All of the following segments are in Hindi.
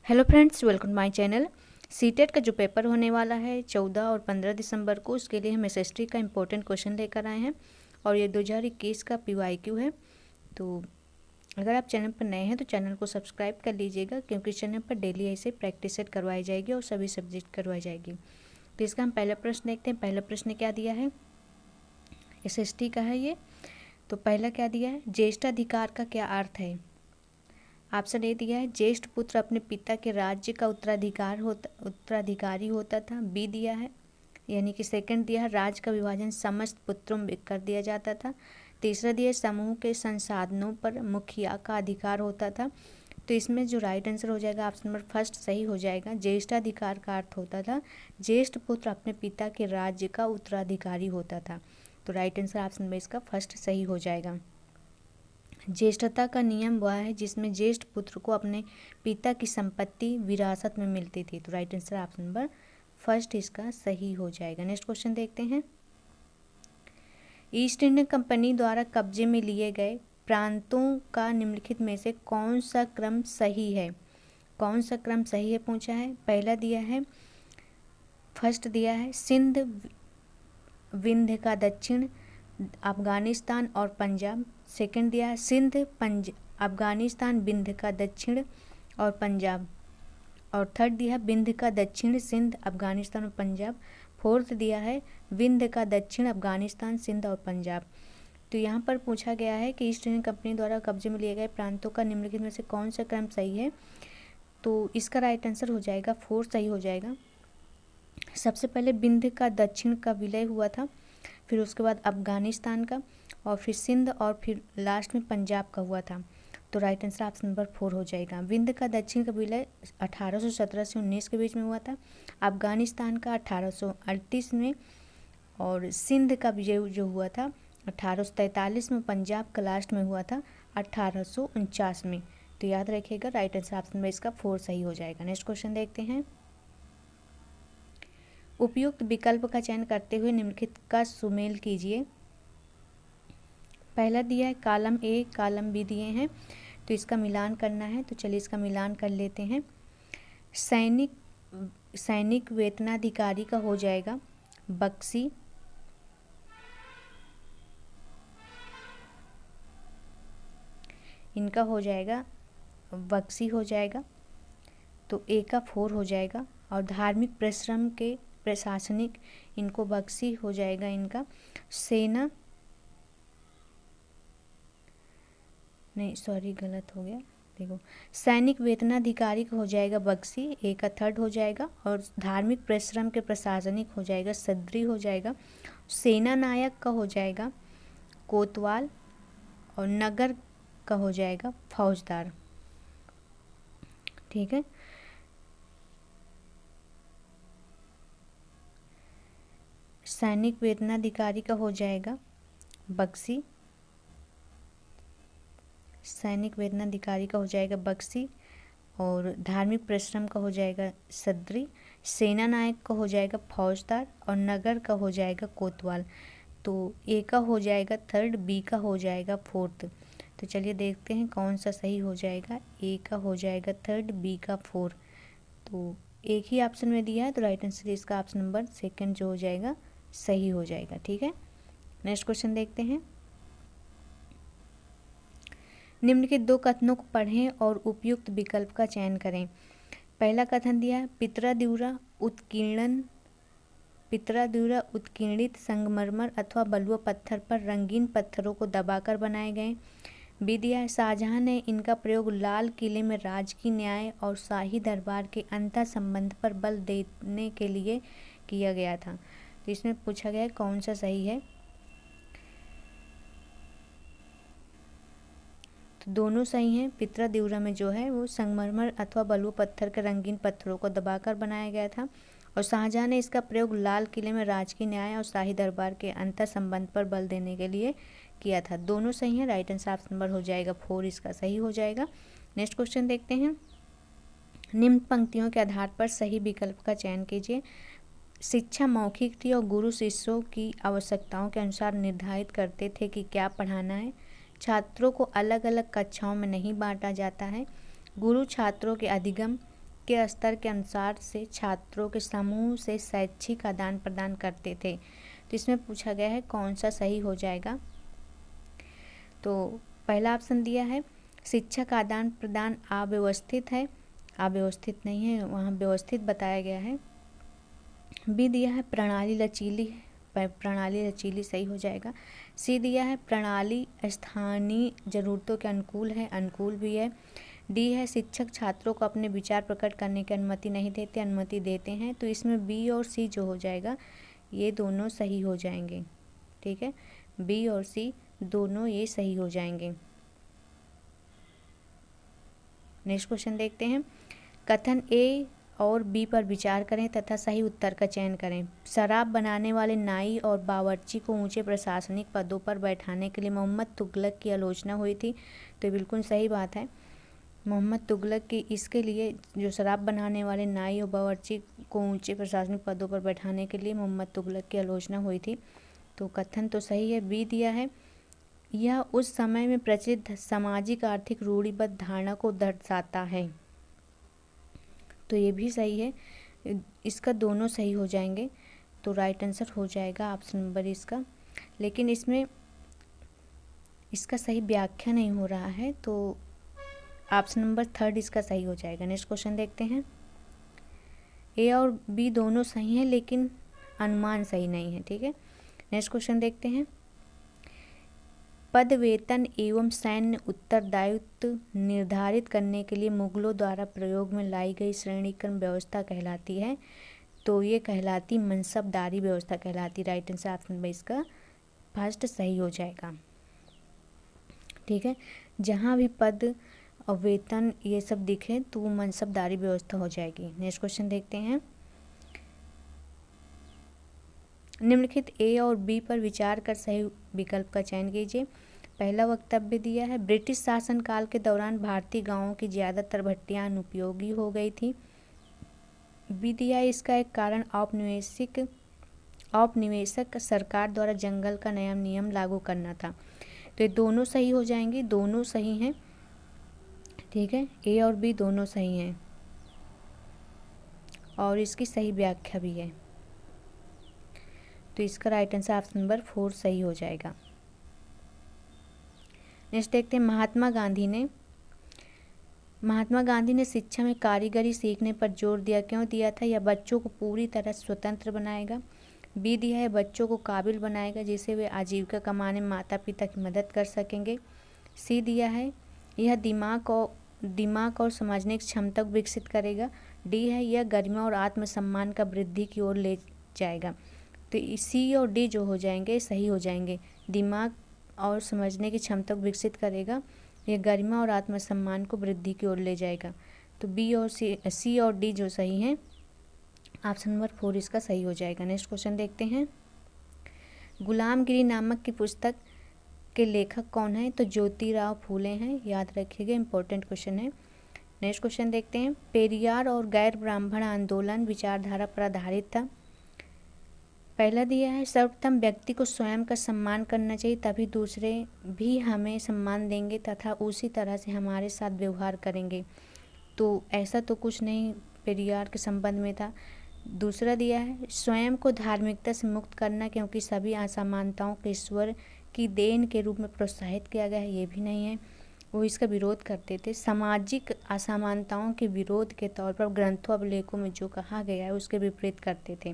Hello friends, welcome my channel. CTET का जो पेपर होने वाला है 14 और 15 दिसंबर को, उसके लिए हम एसएसटी का इम्पोर्टेंट क्वेश्चन लेकर आए हैं और ये 2021 का पीवाईक्यू है। तो अगर आप चैनल पर नए हैं तो चैनल को सब्सक्राइब कर लीजिएगा, क्योंकि चैनल पर डेली ऐसे प्रैक्टिस सेट करवाई जाएगी और सभी सब्जेक्ट करवाई जाएगी। तो इसका हम पहला प्रश्न देखते हैं। पहला प्रश्न क्या दिया है, एसएसटी का है ये। तो पहला क्या दिया है, ज्येष्ठाधिकार का क्या अर्थ है। ऑप्शन ए दिया है, ज्येष्ठ पुत्र अपने पिता के राज्य का उत्तराधिकारी होता था। बी दिया है, यानी कि सेकंड दिया है, राज्य का विभाजन समस्त पुत्रों में कर दिया जाता था। तीसरा दिया है, समूह के संसाधनों पर मुखिया का अधिकार होता था। तो इसमें जो राइट आंसर हो जाएगा ऑप्शन नंबर फर्स्ट सही हो जाएगा। ज्येष्ठाधिकार का अर्थ होता था ज्येष्ठ पुत्र अपने पिता के राज्य का उत्तराधिकारी होता था। तो राइट आंसर ऑप्शन नंबर इसका फर्स्ट सही हो जाएगा। ज्येष्ठता का नियम वह है जिसमें ज्येष्ठ पुत्र को अपने पिता की संपत्ति विरासत में मिलती थी। तो right answer option number first इसका सही हो जाएगा। नेक्स्ट क्वेश्चन देखते हैं। ईस्ट इंडिया कंपनी द्वारा कब्जे में लिए गए प्रांतों का निम्नलिखित में से कौन सा क्रम सही है। कौन सा क्रम सही है पूछा है। पहला दिया है, फर्स्ट दिया है सिंध विंध्य का दक्षिण अफगानिस्तान और पंजाब। सेकंड दिया है सिंध अफगानिस्तान विंध्य का दक्षिण और पंजाब। और थर्ड दिया है विंध्य का दक्षिण सिंध अफगानिस्तान और पंजाब। फोर्थ दिया है विंध्य का दक्षिण अफगानिस्तान सिंध और पंजाब। तो यहाँ पर पूछा गया है कि ईस्ट इंडियन कंपनी द्वारा कब्जे में लिए गए प्रांतों का निम्नलिखित में से कौन सा क्रम सही है। तो इसका राइट आंसर हो जाएगा फोर्थ सही हो जाएगा। सबसे पहले विंध्य का दक्षिण का विलय हुआ था, फिर उसके बाद अफगानिस्तान का, और फिर सिंध, और फिर लास्ट में पंजाब का हुआ था। तो राइट आंसर ऑप्शन नंबर 4 हो जाएगा। विंध्य का दक्षिण का विलय 1817 से 19 के बीच में हुआ था, अफगानिस्तान का 1838 में, और सिंध का विजय जो हुआ था 1843 में, पंजाब का लास्ट में हुआ था 1849 में। तो याद रखिएगा, राइट आंसर ऑप्शन में इसका 4 सही हो जाएगा। नेक्स्ट क्वेश्चन देखते हैं। उपयुक्त विकल्प का चयन करते हुए निम्नलिखित का सुमेल कीजिए। पहला दिया है कॉलम ए, कॉलम बी दिए हैं, तो इसका मिलान करना है। तो चलिए इसका मिलान कर लेते हैं। सैनिक वेतनाधिकारी का हो जाएगा बक्सी। इनका हो जाएगा बक्सी हो जाएगा, तो ए का 4 हो जाएगा। और धार्मिक परिश्रम के प्रशासनिक, इनको बक्सी हो जाएगा इनका। सेना नहीं, सॉरी गलत हो गया, देखो, सैनिक वेतनाधिकारी का हो जाएगा बक्सी, ए का 3rd हो जाएगा। और धार्मिक परिश्रम के प्रशासनिक हो जाएगा सद्री हो जाएगा। सेना नायक का हो जाएगा कोतवाल, और नगर का हो जाएगा फौजदार। ठीक है, सैनिक वेतनाधिकारी का हो जाएगा बक्सी, सैनिक वेतनाधिकारी का हो जाएगा बक्सी, और धार्मिक परिश्रम का हो जाएगा सद्री, सेना नायक का हो जाएगा फौजदार, और नगर का हो जाएगा कोतवाल। तो ए का हो जाएगा 3rd, बी का हो जाएगा 4th। तो चलिए देखते हैं कौन सा सही हो जाएगा। ए का हो जाएगा 3rd, बी का 4। तो एक ही ऑप्शन में दिया है, तो राइट आंसर इसका ऑप्शन नंबर 2 जो हो जाएगा सही हो जाएगा। ठीक है, नेक्स्ट क्वेश्चन देखते हैं। निम्नलिखित 2 कथनों को पढ़ें और उपयुक्त विकल्प का चयन करें। पहला कथन दिया है पितरा द्वारा उत्कीर्णित संगमरमर अथवा बलुआ पत्थर पर रंगीन पत्थरों को दबाकर बनाए गए। बी दिया है शाहजहां ने इनका प्रयोग लाल किले में राजकीय न्याय और शाही दरबार के अंतर संबंध पर बल देने के लिए किया गया था। तो इसमें पूछा गया है कौन सा सही है। तो दोनों सही हैं। पितरा द्वारा में जो है वो संगमरमर अथवा बलुआ पत्थर के रंगीन पत्थरों को दबाकर बनाया गया था, और शाहजहां ने इसका प्रयोग लाल किले में राजकीय न्याय और शाही दरबार के अंतर संबंध पर बल देने के लिए किया था। दोनों सही हैं, राइट आंसर ऑप्शन नंबर हो जाएगा 4 इसका सही हो जाएगा। नेक्स्ट क्वेश्चन देखते हैं। निम्न पंक्तियों के आधार पर सही विकल्प का चयन कीजिए। शिक्षा मौखिक थी और गुरु शिष्यों की आवश्यकताओं के अनुसार निर्धारित करते थे कि क्या पढ़ाना है। छात्रों को अलग अलग कक्षाओं में नहीं बांटा जाता है। गुरु छात्रों के अधिगम के स्तर के अनुसार से छात्रों के समूह से शैक्षिक आदान प्रदान करते थे। तो इसमें पूछा गया है कौन सा सही हो जाएगा। तो पहला ऑप्शन दिया है शिक्षक आदान प्रदान अव्यवस्थित है, अव्यवस्थित नहीं है, वहाँ व्यवस्थित बताया गया है। बी दिया है प्रणाली लचीली है, प्रणाली लचीली सही हो जाएगा। सी दिया है प्रणाली स्थानीय ज़रूरतों के अनुकूल है, अनुकूल भी है। डी है शिक्षक छात्रों को अपने विचार प्रकट करने की अनुमति नहीं देते, अनुमति देते हैं। तो इसमें बी और सी जो हो जाएगा ये दोनों सही हो जाएंगे। ठीक है, बी और सी दोनों ये सही हो जाएंगे। नेक्स्ट क्वेश्चन देखते हैं। कथन ए और बी पर विचार करें तथा सही उत्तर का चयन करें। शराब बनाने वाले नाई और बावर्ची को ऊंचे प्रशासनिक पदों पर बैठाने के लिए मोहम्मद तुगलक की आलोचना हुई थी। तो ये बिल्कुल सही बात है। मोहम्मद तुगलक की इसके लिए जो शराब बनाने वाले नाई और बावर्ची को ऊंचे प्रशासनिक पदों पर बैठाने के लिए मोहम्मद तुगलक की आलोचना हुई थी। तो कथन तो सही है, बी दिया है यह उस समय में प्रचलित सामाजिक आर्थिक रूढ़िबद्ध धारणा को दर्शाता है। तो ये भी सही है, इसका दोनों सही हो जाएंगे। तो राइट आंसर हो जाएगा ऑप्शन नंबर इसका। लेकिन इसमें इसका सही व्याख्या नहीं हो रहा है, तो ऑप्शन नंबर थर्ड इसका सही हो जाएगा। नेक्स्ट क्वेश्चन देखते हैं। ए और बी दोनों सही हैं लेकिन अनुमान सही नहीं है। ठीक है, नेक्स्ट क्वेश्चन देखते हैं। पद वेतन एवं सैन्य उत्तरदायित्व निर्धारित करने के लिए मुगलों द्वारा प्रयोग में लाई गई श्रेणीक्रम व्यवस्था कहलाती है। तो ये कहलाती मनसबदारी व्यवस्था कहलाती। राइट आंसर ऑप्शन नंबर इसका फर्स्ट सही हो जाएगा। ठीक है, जहाँ भी पद और वेतन ये सब दिखे तो वो मनसबदारी व्यवस्था हो जाएगी। नेक्स्ट क्वेश्चन देखते हैं। निम्नलिखित ए और बी पर विचार कर सही विकल्प का चयन कीजिए। पहला वक्तव्य दिया है ब्रिटिश शासनकाल के दौरान भारतीय गांवों की ज़्यादातर भट्टियां अनुपयोगी हो गई थी। बी दिया है इसका एक कारण औपनिवेशक सरकार द्वारा जंगल का नया नियम लागू करना था। तो ये दोनों सही हो जाएंगे, दोनों सही हैं। ठीक है, ए और बी दोनों सही हैं और इसकी सही व्याख्या भी है। तो इसका राइट आंसर ऑप्शन नंबर 4 सही हो जाएगा। नेक्स्ट देखते हैं। महात्मा गांधी ने शिक्षा में कारीगरी सीखने पर जोर दिया, क्यों दिया था? यह बच्चों को पूरी तरह स्वतंत्र बनाएगा। बी दिया है बच्चों को काबिल बनाएगा जिससे वे आजीविका कमाने में माता पिता की मदद कर सकेंगे। सी दिया है यह दिमाग और समझने की क्षमता को विकसित करेगा। डी है यह गरिमा और आत्मसम्मान का वृद्धि की ओर ले जाएगा। तो सी और डी जो हो जाएंगे सही हो जाएंगे। दिमाग और समझने की क्षमता को विकसित करेगा, यह गरिमा और आत्मसम्मान को वृद्धि की ओर ले जाएगा। तो बी और सी और डी जो सही हैं, ऑप्शन नंबर 4 इसका सही हो जाएगा। नेक्स्ट क्वेश्चन देखते हैं। गुलामगिरी नामक की पुस्तक के लेखक कौन है? तो ज्योतिराव फूले हैं, याद रखिएगा, इंपॉर्टेंट क्वेश्चन है। नेक्स्ट क्वेश्चन देखते हैं। पेरियार और गैर ब्राह्मण आंदोलन विचारधारा पर आधारित था। पहला दिया है सर्वप्रथम व्यक्ति को स्वयं का सम्मान करना चाहिए, तभी दूसरे भी हमें सम्मान देंगे तथा उसी तरह से हमारे साथ व्यवहार करेंगे। तो ऐसा तो कुछ नहीं पेरियार के संबंध में था। दूसरा दिया है स्वयं को धार्मिकता से मुक्त करना, क्योंकि सभी असमानताओं को ईश्वर की देन के रूप में प्रोत्साहित किया गया है, ये भी नहीं है। वो इसका विरोध करते थे। सामाजिक असमानताओं के विरोध के तौर पर ग्रंथों अभिलेखों में जो कहा गया है उसके विपरीत करते थे।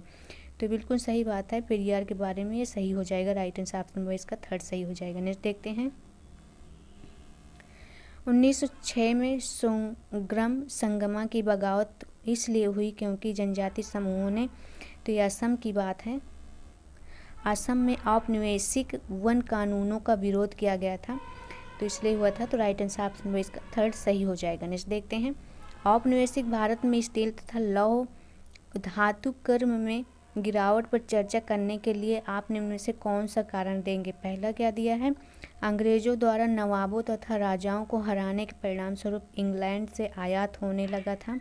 तो बिल्कुल सही बात है, पेरियार के बारे में ये सही हो जाएगा। राइट आंसर ऑप्शन नंबर इसका थर्ड सही हो जाएगा। नेक्स्ट देखते हैं। 1906 में सोंग्रम संगमा की बगावत इसलिए हुई क्योंकि जनजाति समूहों ने, तो ये असम की बात है, असम में औपनिवेशिक वन कानूनों का विरोध किया गया था, तो इसलिए हुआ था। तो राइट आंसर ऑप्शन नंबर इसका थर्ड सही हो जाएगा। नेक्स्ट देखते हैं। औपनिवेशिक भारत में स्टील तथा लौह धातु कर्म में गिरावट पर चर्चा करने के लिए आप निम्न में से कौन सा कारण देंगे? पहला क्या दिया है? अंग्रेजों द्वारा नवाबों तथा राजाओं को हराने के परिणाम स्वरूप इंग्लैंड से आयात होने लगा था।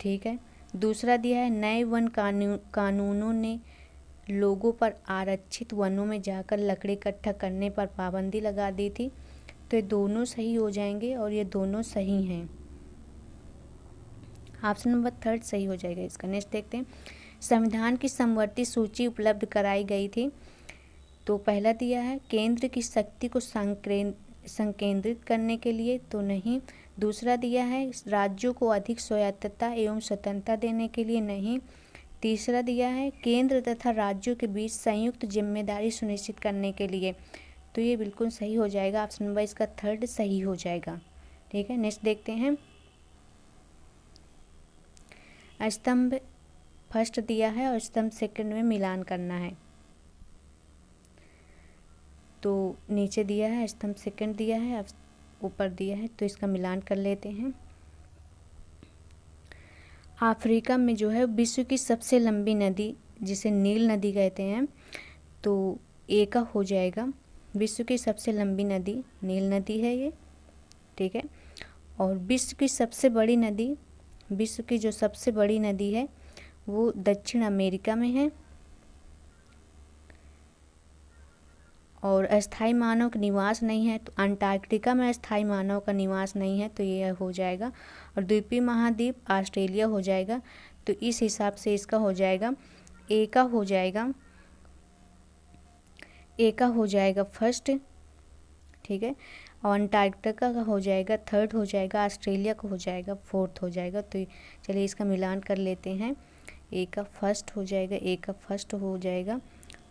ठीक है। दूसरा दिया है नए वन कानूनों ने लोगों पर आरक्षित वनों में जाकर लकड़ी इकट्ठा करने पर पाबंदी लगा दी थी। तो ये दोनों सही हो जाएंगे और ये दोनों सही हैं। ऑप्शन नंबर थर्ड सही हो जाएगा इसका। नेक्स्ट देखते हैं, संविधान की समवर्ती सूची उपलब्ध कराई गई थी। तो पहला दिया है केंद्र की शक्ति को संकेंद्रित करने के लिए, तो नहीं। दूसरा दिया है राज्यों को अधिक स्वायत्तता एवं स्वतंत्रता देने के लिए, नहीं। तीसरा दिया है केंद्र तथा राज्यों के बीच संयुक्त जिम्मेदारी सुनिश्चित करने के लिए। तो ये बिल्कुल सही हो जाएगा, ऑप्शन नंबर इसका थर्ड सही हो जाएगा। ठीक है, नेक्स्ट देखते हैं, स्तंभ फर्स्ट दिया है और स्तंभ सेकंड में मिलान करना है। तो नीचे दिया है, स्तंभ सेकंड दिया है, ऊपर दिया है, तो इसका मिलान कर लेते हैं। अफ्रीका में जो है विश्व की सबसे लंबी नदी जिसे नील नदी कहते हैं, तो ए का हो जाएगा। विश्व की सबसे लंबी नदी नील नदी है ये। ठीक है, और विश्व की सबसे बड़ी नदी, विश्व की जो सबसे बड़ी नदी है वो दक्षिण अमेरिका में है। और अस्थाई मानव का निवास नहीं है, तो अंटार्कटिका में अस्थाई मानव का निवास नहीं है, तो ये हो जाएगा। और द्वीपीय महाद्वीप ऑस्ट्रेलिया हो जाएगा। तो इस हिसाब से इसका हो जाएगा, ए का हो जाएगा, ए का हो जाएगा फर्स्ट। ठीक है, और अंटार्कटिका का हो जाएगा थर्ड हो जाएगा, ऑस्ट्रेलिया का हो जाएगा फोर्थ हो जाएगा। तो चलिए इसका मिलान कर लेते हैं, ए का फर्स्ट हो जाएगा, ए का फर्स्ट हो जाएगा,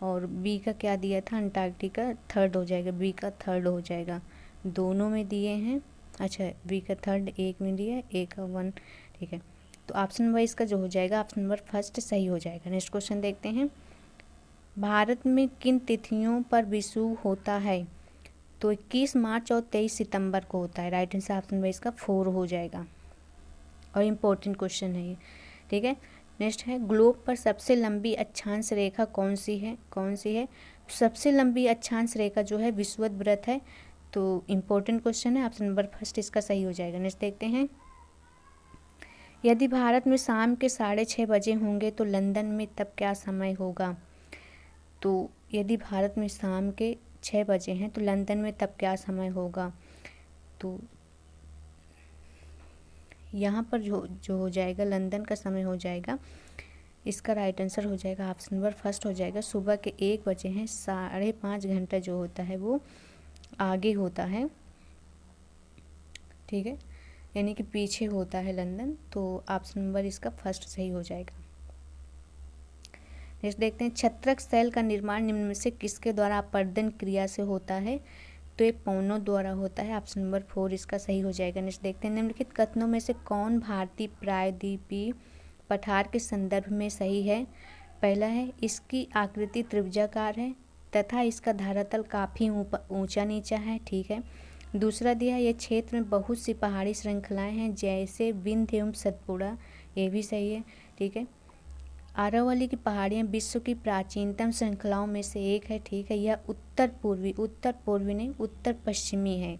और बी का क्या दिया था अंटार्कटिका थर्ड हो जाएगा, बी का थर्ड हो जाएगा। दोनों में दिए हैं, अच्छा बी का थर्ड एक में दिया है, ए का वन। ठीक है, तो ऑप्शन नंबर इसका जो हो जाएगा ऑप्शन नंबर फर्स्ट सही हो जाएगा। नेक्स्ट क्वेश्चन देखते हैं, भारत में किन तिथियों पर विषु होता है? तो 21 मार्च और 23 सितंबर को होता है। राइट आंसर ऑप्शन नंबर इसका 4 हो जाएगा, और इम्पोर्टेंट क्वेश्चन है ये। ठीक है, नेक्स्ट है, ग्लोब पर सबसे लंबी अक्षांश रेखा कौन सी है? कौन सी है? सबसे लंबी अक्षांश रेखा जो है विषुवत है। तो इम्पोर्टेंट क्वेश्चन है, ऑप्शन नंबर फर्स्ट इसका सही हो जाएगा। नेक्स्ट देखते हैं, यदि भारत में शाम के 6:30 बजे होंगे तो लंदन में तब क्या समय होगा? तो यदि भारत में शाम के 6 बजे हैं तो लंदन में तब क्या समय होगा? तो यहाँ पर जो हो जाएगा लंदन का समय हो जाएगा, इसका राइट आंसर हो जाएगा ऑप्शन नंबर फर्स्ट हो जाएगा। सुबह के 1 बजे हैं, 5.5 घंटा जो होता है वो आगे होता है। ठीक है, यानी कि पीछे होता है लंदन। तो ऑप्शन नंबर इसका फर्स्ट सही हो जाएगा। नेक्स्ट देखते हैं, छत्रक सेल का निर्माण निम्न में से किसके द्वारा अपर्दन क्रिया से होता है? तो ये पौनों द्वारा होता है। ऑप्शन नंबर 4 इसका सही हो जाएगा। नेक्स्ट देखते हैं, निम्नलिखित कथनों में से कौन भारतीय प्रायद्वीपीय पठार के संदर्भ में सही है? पहला है, इसकी आकृति त्रिभुजाकार है तथा इसका धरातल काफ़ी ऊंचा नीचा है। ठीक है, दूसरा दिया, यह क्षेत्र में बहुत सी पहाड़ी श्रृंखलाएं हैं जैसे विंध्य एवं सतपुड़ा, ये भी सही है। ठीक है, आरावली की पहाड़ियाँ विश्व की प्राचीनतम श्रृंखलाओं में से एक है। ठीक है, यह उत्तर पूर्वी नहीं उत्तर पश्चिमी है,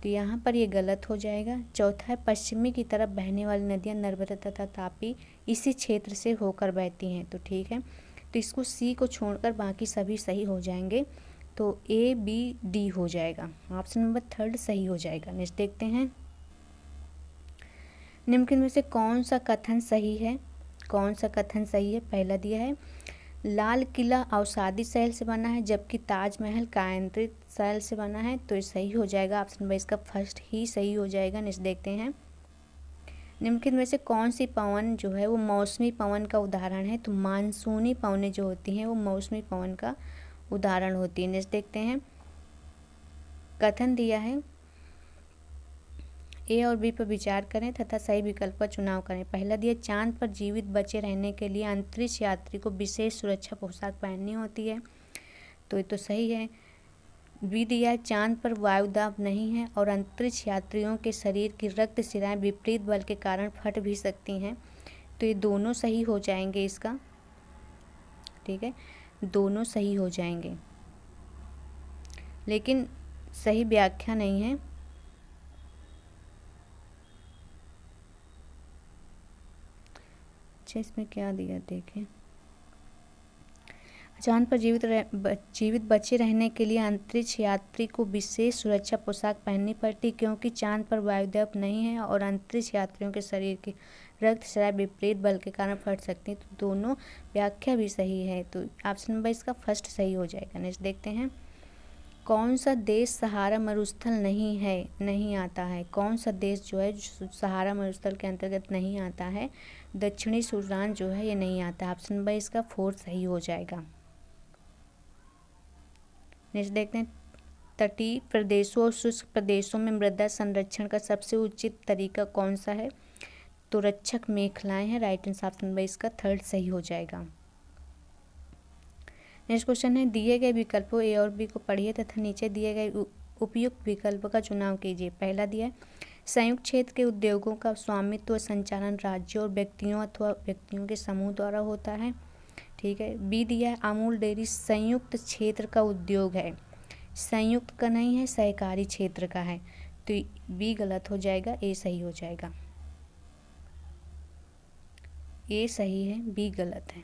तो यहाँ पर ये गलत हो जाएगा। चौथा है, पश्चिमी की तरफ बहने वाली नदियाँ नर्मदा तथा तापी इसी क्षेत्र से होकर बहती हैं। तो ठीक है, तो इसको सी को छोड़कर बाकी सभी सही हो जाएंगे। तो ए बी डी हो जाएगा, ऑप्शन नंबर थर्ड सही हो जाएगा। नेक्स्ट देखते हैं, निम्नलिखित में से कौन सा कथन सही है? कौन सा कथन सही है? पहला दिया है, लाल किला अवसादी शैल से बना है जबकि ताजमहल कायांतरित शैल से बना है। तो ये सही हो जाएगा, ऑप्शन नंबर इसका फर्स्ट ही सही हो जाएगा। नेक्स्ट देखते हैं, निम्नलिखित में से कौन सी पवन जो है वो मौसमी पवन का उदाहरण है? तो मानसूनी पवनें जो होती हैं वो मौसमी पवन का उदाहरण होती है। नेक्स्ट देखते हैं, कथन दिया है, ए और बी पर विचार करें तथा सही विकल्प का चुनाव करें। पहला दिया, चांद पर जीवित बचे रहने के लिए अंतरिक्ष यात्री को विशेष सुरक्षा पोशाक पहननी होती है। तो ये तो सही है। बी दिया, चांद पर वायुदाब नहीं है और अंतरिक्ष यात्रियों के शरीर की रक्त शिराएं विपरीत बल के कारण फट भी सकती हैं। तो ये दोनों सही हो जाएंगे इसका। ठीक है, दोनों सही हो जाएंगे, लेकिन सही व्याख्या नहीं है। अच्छा, इसमें क्या दिया देखें। चांद पर जीवित बचे रहने के लिए अंतरिक्ष यात्री को विशेष सुरक्षा पोशाक पहननी पड़ती, क्योंकि चांद पर वायुदाब नहीं है और अंतरिक्ष यात्रियों के शरीर की रक्तस्राव विपरीत बल के कारण फट सकती है। तो दोनों व्याख्या भी सही है, तो ऑप्शन नंबर इसका फर्स्ट सही हो जाएगा। नेक्स्ट देखते हैं, कौन सा देश सहारा मरुस्थल नहीं आता है? कौन सा देश जो है सहारा मरुस्थल के अंतर्गत नहीं आता है? दक्षिणी सूडान जो है ये नहीं आता। ऑप्शन नंबर इसका फोर्थ सही हो जाएगा। नेक्स्ट देखते हैं, तटीय प्रदेशों और शुष्क प्रदेशों में मृदा संरक्षण का सबसे उचित तरीका कौन सा है? तो रक्षक मेखलाएं हैं। राइट आंसर ऑप्शन नंबर इसका थर्ड सही हो जाएगा। नेक्स्ट क्वेश्चन है, दिए गए विकल्पों ए और बी को पढ़िए तथा नीचे दिए गए उपयुक्त विकल्प का चुनाव कीजिए। पहला दिया है, संयुक्त क्षेत्र के उद्योगों का स्वामित्व संचालन राज्यों और व्यक्तियों अथवा व्यक्तियों के समूह द्वारा होता है। ठीक है। बी दिया है, अमूल डेयरी संयुक्त क्षेत्र का उद्योग है। संयुक्त का नहीं है, सहकारी क्षेत्र का है, तो बी गलत हो जाएगा, ए सही हो जाएगा। ए सही है, बी गलत है।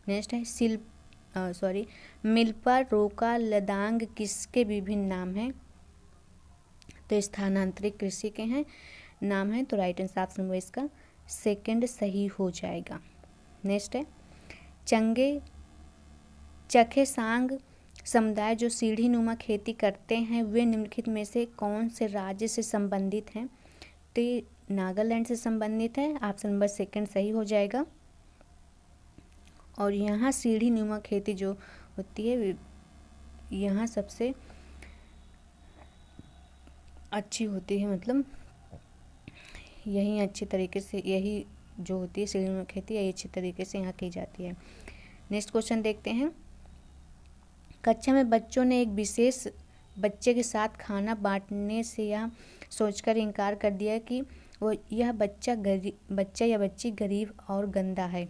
नेक्स्ट है, मिल्पा, रोका, लदांग किसके विभिन्न नाम हैं? तो स्थानांतरित कृषि के हैं नाम है, तो राइट आंसर ऑप्शन नंबर इसका सेकंड सही हो जाएगा। नेक्स्ट है, चखेसांग समुदाय जो सीढ़ी नुमा खेती करते हैं वे निम्नलिखित में से कौन से राज्य से संबंधित हैं? तो ये नागालैंड से संबंधित है। ऑप्शन नंबर सेकंड सही हो जाएगा। और यहाँ सीढ़ी नुमा खेती जो होती है यहाँ सबसे अच्छी होती है, मतलब यही अच्छी तरीके से यही जो होती है सीढ़ी नुमा खेती यही अच्छी तरीके से यहाँ की जाती है। नेक्स्ट क्वेश्चन देखते हैं, कक्षा में बच्चों ने एक विशेष बच्चे के साथ खाना बांटने से यह सोचकर इनकार कर दिया कि वो यह बच्चा या बच्ची गरीब और गंदा है,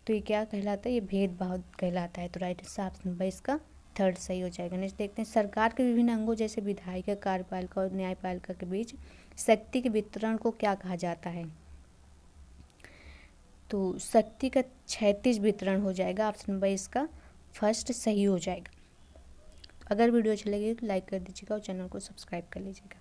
तो ये क्या कहलाता है? ये भेदभाव कहलाता है। तो राइट आंसर ऑप्शन नंबर इसका थर्ड सही हो जाएगा। नेक्स्ट देखते हैं, सरकार के विभिन्न अंगों जैसे विधायिका, कार्यपालिका और न्यायपालिका के बीच शक्ति के वितरण को क्या कहा जाता है? तो शक्ति का क्षैतिज वितरण हो जाएगा। ऑप्शन नंबर इसका फर्स्ट सही हो जाएगा। अगर वीडियो अच्छी लगी तो लाइक कर दीजिएगा और चैनल को सब्सक्राइब कर लीजिएगा।